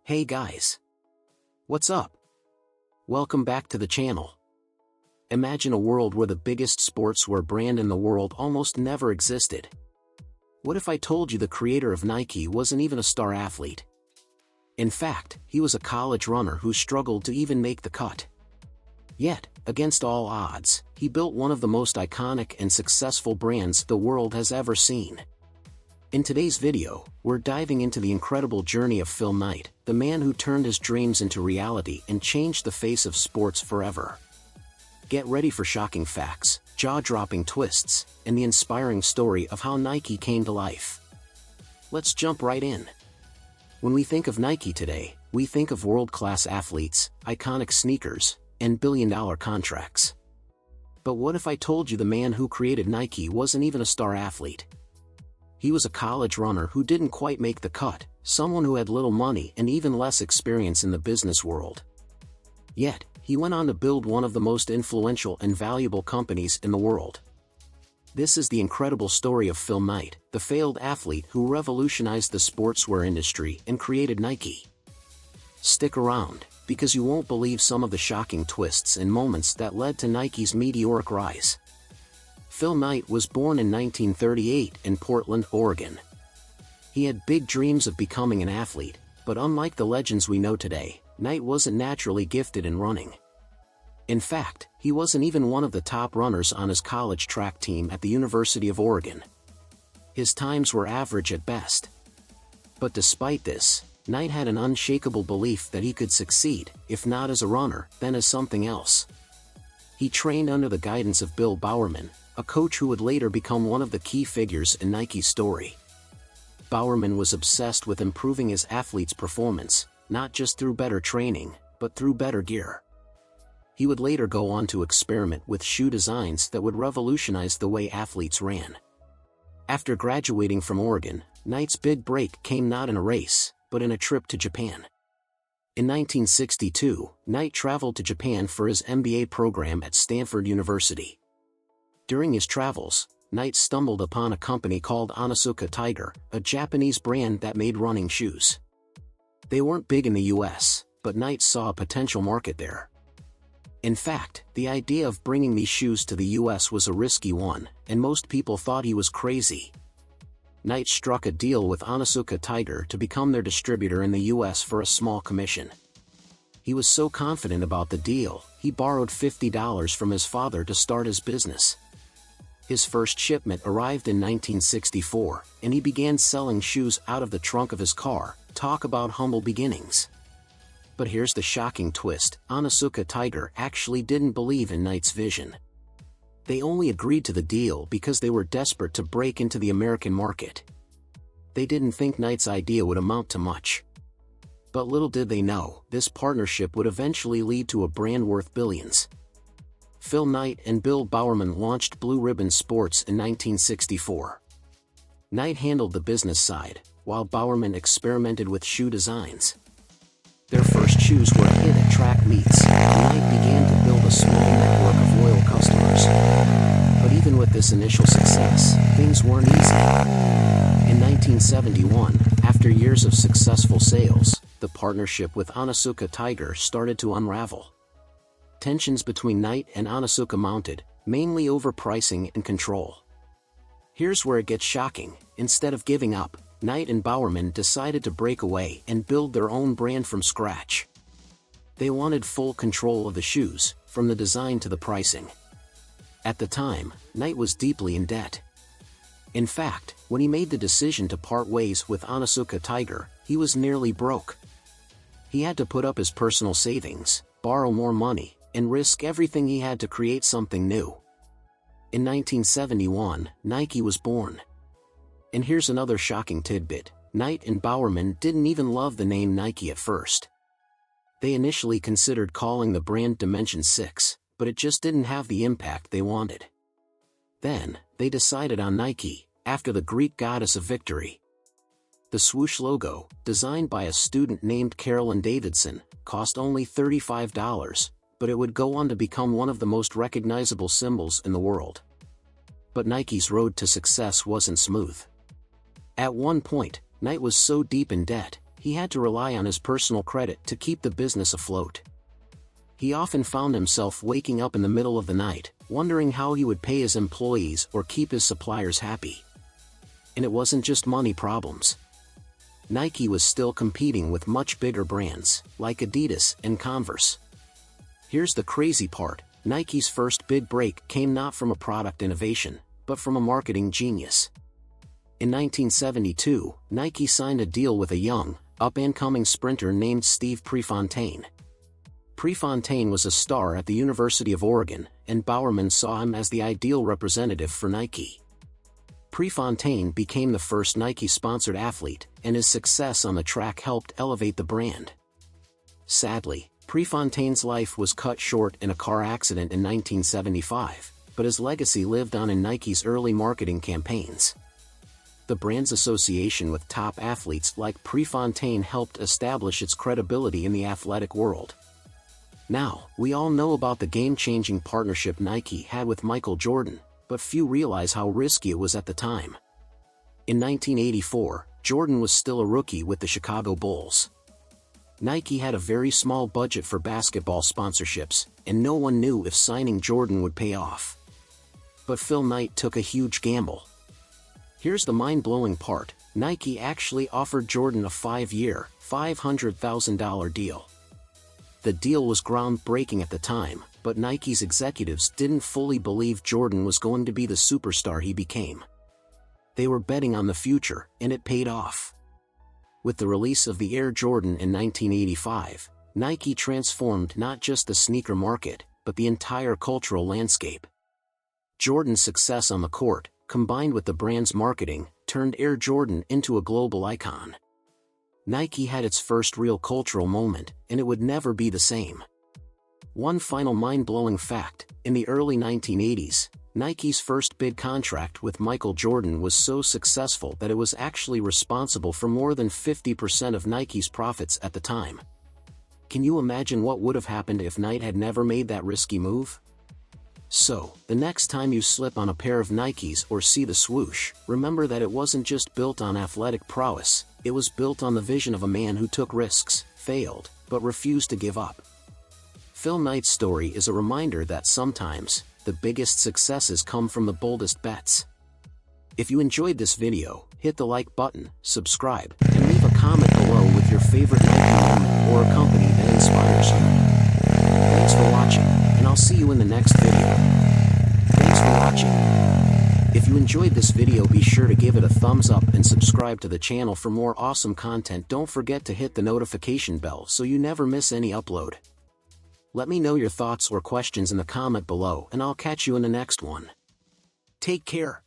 Hey guys! What's up? Welcome back to the channel. Imagine a world where the biggest sportswear brand in the world almost never existed. What if I told you the creator of Nike wasn't even a star athlete? In fact, he was a college runner who struggled to even make the cut. Yet, against all odds, he built one of the most iconic and successful brands the world has ever seen. In today's video, we're diving into the incredible journey of Phil Knight, the man who turned his dreams into reality and changed the face of sports forever. Get ready for shocking facts, jaw-dropping twists, and the inspiring story of how Nike came to life. Let's jump right in. When we think of Nike today, we think of world-class athletes, iconic sneakers, and billion-dollar contracts. But what if I told you the man who created Nike wasn't even a star athlete? He was a college runner who didn't quite make the cut, someone who had little money and even less experience in the business world. Yet, he went on to build one of the most influential and valuable companies in the world. This is the incredible story of Phil Knight, the failed athlete who revolutionized the sportswear industry and created Nike. Stick around, because you won't believe some of the shocking twists and moments that led to Nike's meteoric rise. Phil Knight was born in 1938 in Portland, Oregon. He had big dreams of becoming an athlete, but unlike the legends we know today, Knight wasn't naturally gifted in running. In fact, he wasn't even one of the top runners on his college track team at the University of Oregon. His times were average at best. But despite this, Knight had an unshakable belief that he could succeed, if not as a runner, then as something else. He trained under the guidance of Bill Bowerman, a coach who would later become one of the key figures in Nike's story. Bowerman was obsessed with improving his athletes' performance, not just through better training, but through better gear. He would later go on to experiment with shoe designs that would revolutionize the way athletes ran. After graduating from Oregon, Knight's big break came not in a race, but in a trip to Japan. In 1962, Knight traveled to Japan for his MBA program at Stanford University. During his travels, Knight stumbled upon a company called Onitsuka Tiger, a Japanese brand that made running shoes. They weren't big in the US, but Knight saw a potential market there. In fact, the idea of bringing these shoes to the US was a risky one, and most people thought he was crazy. Knight struck a deal with Onitsuka Tiger to become their distributor in the US for a small commission. He was so confident about the deal, he borrowed $50 from his father to start his business. His first shipment arrived in 1964, and he began selling shoes out of the trunk of his car. Talk about humble beginnings. But here's the shocking twist: Onitsuka Tiger actually didn't believe in Knight's vision. They only agreed to the deal because they were desperate to break into the American market. They didn't think Knight's idea would amount to much. But little did they know, this partnership would eventually lead to a brand worth billions. Phil Knight and Bill Bowerman launched Blue Ribbon Sports in 1964. Knight handled the business side, while Bowerman experimented with shoe designs. Their first shoes were a hit at track meets, and Knight began to build a small network of loyal customers. But even with this initial success, things weren't easy. In 1971, after years of successful sales, the partnership with Onitsuka Tiger started to unravel. Tensions between Knight and Onitsuka mounted, mainly over pricing and control. Here's where it gets shocking: instead of giving up, Knight and Bowerman decided to break away and build their own brand from scratch. They wanted full control of the shoes, from the design to the pricing. At the time, Knight was deeply in debt. In fact, when he made the decision to part ways with Onitsuka Tiger, he was nearly broke. He had to put up his personal savings, borrow more money, and risk everything he had to create something new. In 1971, Nike was born. And here's another shocking tidbit: Knight and Bowerman didn't even love the name Nike at first. They initially considered calling the brand Dimension 6, but it just didn't have the impact they wanted. Then, they decided on Nike, after the Greek goddess of victory. The swoosh logo, designed by a student named Carolyn Davidson, cost only $35, but it would go on to become one of the most recognizable symbols in the world. But Nike's road to success wasn't smooth. At one point, Knight was so deep in debt, he he had to rely on his personal credit to keep the business afloat. He often found himself waking up in the middle of the night, wondering how he would pay his employees or keep his suppliers happy. And it wasn't just money problems. Nike was still competing with much bigger brands, like Adidas and Converse. Here's the crazy part: Nike's first big break came not from a product innovation, but from a marketing genius. In 1972, Nike signed a deal with a young, up-and-coming sprinter named Steve Prefontaine. Prefontaine was a star at the University of Oregon, and Bowerman saw him as the ideal representative for Nike. Prefontaine became the first Nike-sponsored athlete, and his success on the track helped elevate the brand. Sadly, Prefontaine's life was cut short in a car accident in 1975, but his legacy lived on in Nike's early marketing campaigns. The brand's association with top athletes like Prefontaine helped establish its credibility in the athletic world. Now, we all know about the game-changing partnership Nike had with Michael Jordan, but few realize how risky it was at the time. In 1984, Jordan was still a rookie with the Chicago Bulls. Nike had a very small budget for basketball sponsorships, and no one knew if signing Jordan would pay off. But Phil Knight took a huge gamble. Here's the mind-blowing part: Nike actually offered Jordan a 5-year, $500,000 deal. The deal was groundbreaking at the time, but Nike's executives didn't fully believe Jordan was going to be the superstar he became. They were betting on the future, and it paid off. With the release of the Air Jordan in 1985, Nike transformed not just the sneaker market, but the entire cultural landscape. Jordan's success on the court, combined with the brand's marketing, turned Air Jordan into a global icon. Nike had its first real cultural moment, and it would never be the same. One final mind-blowing fact: in the early 1980s, Nike's first big contract with Michael Jordan was so successful that it was actually responsible for more than 50% of Nike's profits at the time. Can you imagine what would have happened if Knight had never made that risky move? So, the next time you slip on a pair of Nikes or see the swoosh, remember that it wasn't just built on athletic prowess, it was built on the vision of a man who took risks, failed, but refused to give up. Phil Knight's story is a reminder that sometimes, the biggest successes come from the boldest bets. If you enjoyed this video, hit the like button, subscribe, and leave a comment below with your favorite Nike moment or a company that inspires you. Thanks for watching, and I'll see you in the next video. Thanks for watching. If you enjoyed this video, be sure to give it a thumbs up and subscribe to the channel for more awesome content. Don't forget to hit the notification bell so you never miss any upload. Let me know your thoughts or questions in the comment below, and I'll catch you in the next one. Take care.